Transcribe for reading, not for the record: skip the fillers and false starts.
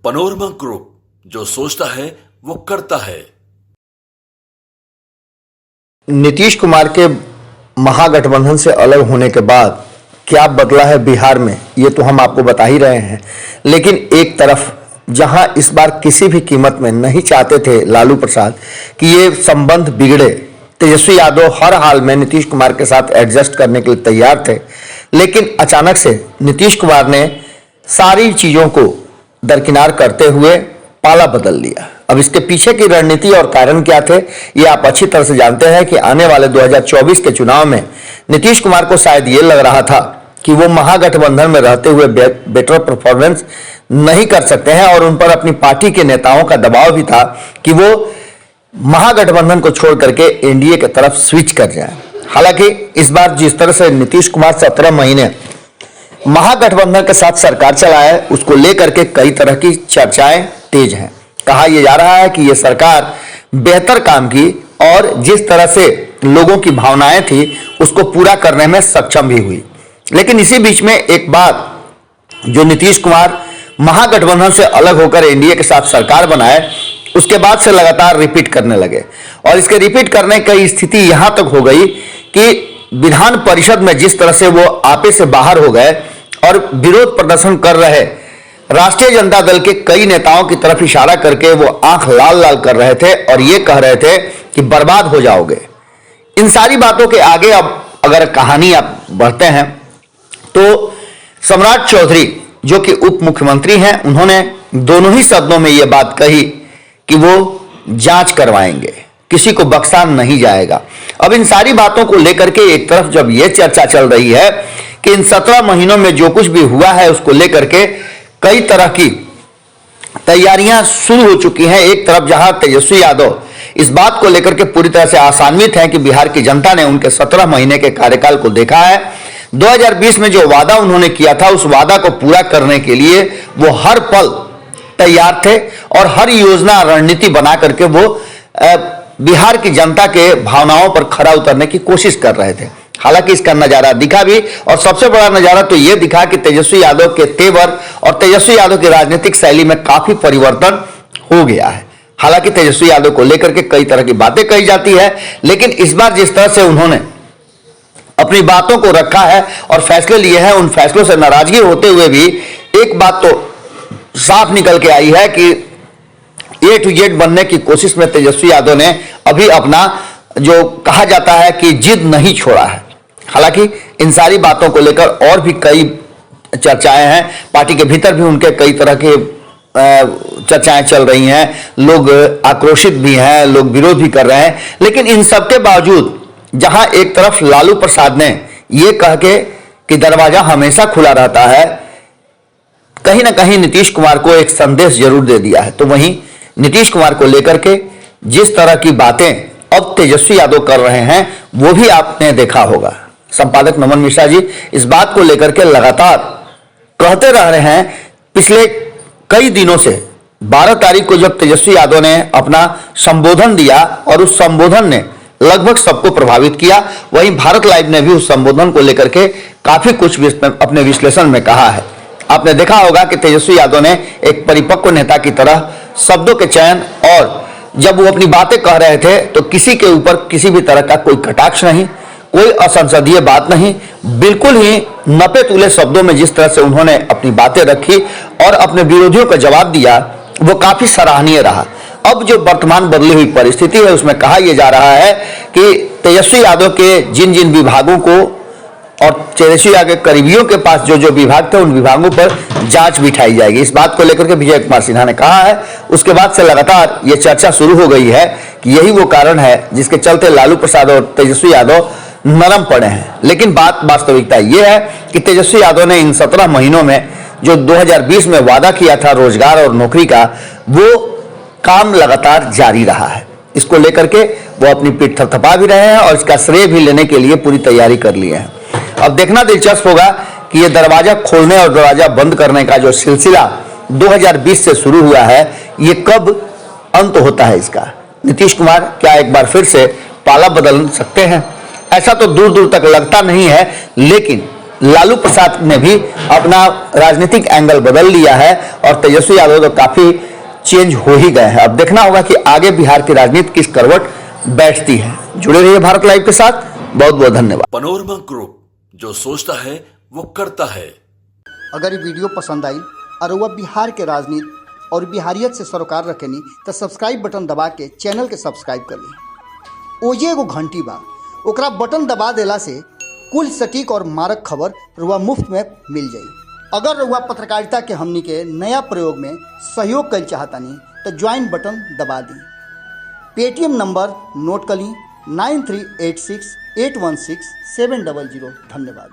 Panorama group, जो सोचता है वो करता है। नीतीश कुमार के महागठबंधन से अलग होने के बाद क्या बदला है बिहार में, ये तो हम आपको बता ही रहे हैं। लेकिन एक तरफ जहां इस बार किसी भी कीमत में नहीं चाहते थे लालू प्रसाद कि ये संबंध बिगड़े, तेजस्वी यादव हर हाल में नीतीश कुमार के साथ एडजस्ट करने के लिए तैयार थे, लेकिन अचानक से नीतीश कुमार ने सारी चीज़ों को दरकिनार करते हुए पाला बदल लिया। अब इसके पीछे की रणनीति और कारण क्या थे, ये आप अच्छी तरह से जानते हैं कि आने वाले 2024 के चुनाव में नीतीश कुमार को शायद ये लग रहा था कि वो महागठबंधन में रहते हुए बेटर परफॉर्मेंस नहीं कर सकते हैं और उन पर अपनी पार्टी के नेताओं का दबाव भी था कि वो महागठबंधन को छोड़ करके एनडीए की तरफ स्विच कर जाए। हालांकि इस बार जिस तरह से नीतीश कुमार 17 महीने महागठबंधन के साथ सरकार चलाए, उसको लेकर के कई तरह की चर्चाएं तेज हैं। कहा यह जा रहा है कि यह सरकार बेहतर काम की और जिस तरह से लोगों की भावनाएं थी उसको पूरा करने में सक्षम भी हुई। लेकिन इसी बीच में एक बात जो नीतीश कुमार महागठबंधन से अलग होकर एनडीए के साथ सरकार बनाए, उसके बाद से लगातार रिपीट करने लगे और इसके रिपीट करने की स्थिति यहां तक हो गई कि विधान परिषद में जिस तरह से वो आपे से बाहर हो गए और विरोध प्रदर्शन कर रहे राष्ट्रीय जनता दल के कई नेताओं की तरफ इशारा करके वो आंख लाल लाल कर रहे थे और ये कह रहे थे कि बर्बाद हो जाओगे। इन सारी बातों के आगे अब अगर कहानी आप बढ़ते हैं तो सम्राट चौधरी जो कि उप मुख्यमंत्री हैं, उन्होंने दोनों ही सदनों में ये बात कही कि वो जांच करवाएंगे, किसी को बख्शा नहीं जाएगा। अब इन सारी बातों को लेकर के एक तरफ जब ये चर्चा चल रही है कि इन 17 महीनों में जो कुछ भी हुआ है उसको लेकर के कई तरह की तैयारियां शुरू हो चुकी हैं। एक तरफ जहां तेजस्वी यादव इस बात को लेकर के पूरी तरह से आशान्वित हैं कि बिहार की जनता ने उनके 17 महीने के कार्यकाल को देखा है। 2020 में जो वादा उन्होंने किया था उस वादा को पूरा करने के लिए वो हर पल तैयार थे और हर योजना रणनीति बना करके वो बिहार की जनता के भावनाओं पर खरा उतरने की कोशिश कर रहे थे। हालांकि इसका नजारा दिखा भी, और सबसे बड़ा नजारा तो यह दिखा कि तेजस्वी यादव के तेवर और तेजस्वी यादव की राजनीतिक शैली में काफी परिवर्तन हो गया है। हालांकि तेजस्वी यादव को लेकर के कई तरह की बातें कही जाती है, लेकिन इस बार जिस तरह से उन्होंने अपनी बातों को रखा है और फैसले लिए हैं, उन फैसलों से नाराजगी होते हुए भी एक बात तो साफ निकल के आई है कि ए टू जेड बनने की कोशिश में तेजस्वी यादव ने अभी अपना जो कहा जाता है कि जिद नहीं छोड़ा है। हालांकि इन सारी बातों को लेकर और भी कई चर्चाएं हैं, पार्टी के भीतर भी उनके कई तरह के चर्चाएं चल रही हैं, लोग आक्रोशित भी हैं, लोग विरोध भी कर रहे हैं। लेकिन इन सब के बावजूद जहां एक तरफ लालू प्रसाद ने यह कह के कि दरवाजा हमेशा खुला रहता है, कहीं ना कहीं नीतीश कुमार को एक संदेश जरूर दे दिया है। तो वहीं नीतीश कुमार को लेकर के जिस तरह की बातें अब तेजस्वी यादव कर रहे हैं वो भी आपने देखा होगा। संपादक नमन मिश्रा जी इस बात को लेकर के लगातार कहते रह रहे हैं पिछले कई दिनों से। 12 तारीख को जब तेजस्वी यादव ने अपना संबोधन दिया और उस संबोधन ने लगभग सबको प्रभावित किया, वहीं भारत लाइव ने भी उस संबोधन को लेकर के काफी कुछ अपने विश्लेषण में कहा है। आपने देखा होगा कि तेजस्वी यादव ने एक परिपक्व नेता की तरह शब्दों के चयन और जब वो अपनी बातें कह रहे थे तो किसी के ऊपर किसी भी तरह का कोई कटाक्ष नहीं, कोई असंसदीय बात नहीं, बिल्कुल ही नपे तुले शब्दों में जिस तरह से उन्होंने अपनी बातें रखी और अपने विरोधियों का जवाब दिया वो काफी सराहनीय रहा। अब जो वर्तमान बदली हुई परिस्थिति है उसमें कहा यह जा रहा है कि तेजस्वी यादव के जिन जिन विभागों को और तेजस्वी यादव के करीबियों के पास जो जो विभाग थे उन विभागों पर जांच बिठाई जाएगी। इस बात को लेकर के विजय कुमार सिन्हा ने कहा है। उसके बाद से लगातार ये चर्चा शुरू हो गई है कि यही वो कारण है जिसके चलते लालू प्रसाद और तेजस्वी यादव नरम पड़े हैं। लेकिन बात वास्तविकता ये है कि तेजस्वी यादव ने इन 17 महीनों में जो 2020 में वादा किया था रोजगार और नौकरी का, वो काम लगातार जारी रहा है। इसको लेकर के वो अपनी पीठ थपथपा भी रहे हैं और इसका श्रेय भी लेने के लिए पूरी तैयारी कर लिए हैं। अब देखना दिलचस्प होगा कि ये दरवाजा खोलने और दरवाजा बंद करने का जो सिलसिला 2020 से शुरू हुआ है, ये कब अंत होता है इसका। नीतीश कुमार क्या एक बार फिर से पाला बदल सकते हैं? ऐसा तो दूर दूर तक लगता नहीं है, लेकिन लालू प्रसाद ने भी अपना राजनीतिक एंगल बदल लिया है और तेजस्वी यादव तो काफी चेंज हो ही गए हैं। अब देखना होगा कि आगे बिहार की राजनीति किस करवट बैठती है। जुड़े रहिए भारत लाइव के साथ। बहुत बहुत धन्यवाद। पनोरमा ग्रुप, जो सोचता है वो करता है। अगर ये वीडियो पसंद आई और वह बिहार के राजनीति और बिहारियत से सरोकार रखेनी तो सब्सक्राइब बटन दबा के चैनल के सब्सक्राइब कर ली। ओजे एगो घंटी बा, ओकरा बटन दबा देला से कुल सटीक और मारक खबर रुआ मुफ्त में मिल जाई। अगर रुआ पत्रकारिता के हमनी के नया प्रयोग में सहयोग कर चाहतानी तो ज्वाइन बटन दबा दी। पेटीएम नंबर नोट कर ली 9386816700। धन्यवाद।